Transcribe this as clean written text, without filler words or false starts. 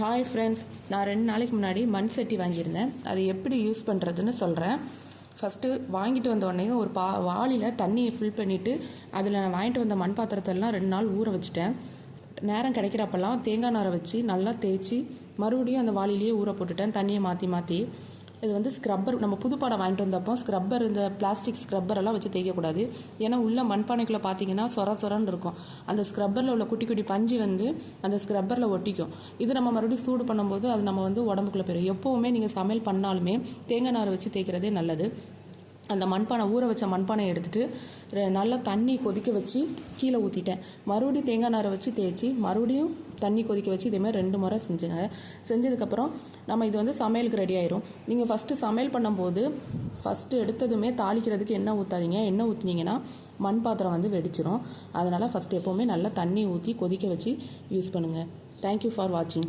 Hi friends, நான் 2 நாளைக்கு முன்னாடி மண் சட்டி வாங்கியிருந்தேன். அது எப்படி யூஸ் பண்ணுறதுன்னு சொல்கிறேன். ஃபஸ்ட்டு வாங்கிட்டு வந்த உடனே ஒரு வாளியில் தண்ணியை ஃபில் பண்ணிவிட்டு அதில் நான் வாங்கிட்டு வந்த மண் பாத்திரத்தெல்லாம் 2 நாள் ஊற வச்சுட்டேன். நேரம் கிடைக்கிறப்பெல்லாம் தேங்காய் நாரை வச்சு நல்லா தேய்ச்சி மறுபடியும் அந்த வாளிலேயே ஊற போட்டுட்டேன், தண்ணியை மாற்றி மாற்றி. இது வந்து ஸ்க்ரப்பர், நம்ம புதுப்பாடம் வாங்கிட்டு வந்தப்போ ஸ்க்ரப்பர், இந்த பிளாஸ்டிக் ஸ்க்ரப்பர் எல்லாம் வச்சு தேய்க்கக்கூடாது. ஏன்னா உள்ள மண்பானைக்குள்ளே பார்த்தீங்கன்னா சொரன்னு இருக்கும். அந்த ஸ்க்ரப்பரில் உள்ள குட்டி குட்டி பஞ்சு வந்து அந்த ஸ்க்ரப்பரில் ஒட்டிக்கும். இது நம்ம மறுபடியும் சூடு பண்ணும்போது அது நம்ம வந்து உடம்புக்குள்ளே போயிடும். எப்போவுமே நீங்கள் சமையல் பண்ணாலுமே தேங்காய் நாரை வச்சு தேய்க்கிறதே நல்லது. அந்த மண்பானை, ஊற வச்ச மண்பானையை எடுத்துகிட்டு நல்லா தண்ணி கொதிக்க வச்சு கீழே ஊற்றிட்டேன். மறுபடியும் தேங்காய் நாரை வச்சு தேய்ச்சி மறுபடியும் தண்ணி கொதிக்க வச்சு இதேமாதிரி 2 முறை செஞ்சதுக்கப்புறம் நம்ம இது வந்து சமையலுக்கு ரெடி ஆயிரும். நீங்கள் ஃபஸ்ட்டு சமையல் பண்ணும்போது ஃபஸ்ட்டு எடுத்ததுமே தாளிக்கிறதுக்கு எண்ணெய் ஊற்றாதீங்க. எண்ணெய் ஊற்றினீங்கன்னா மண் பாத்திரம் வந்து வெடிச்சிடும். அதனால் ஃபஸ்ட்டு எப்போவுமே நல்லா தண்ணி ஊற்றி கொதிக்க வச்சு யூஸ் பண்ணுங்கள். தேங்க்யூ ஃபார் வாட்சிங்.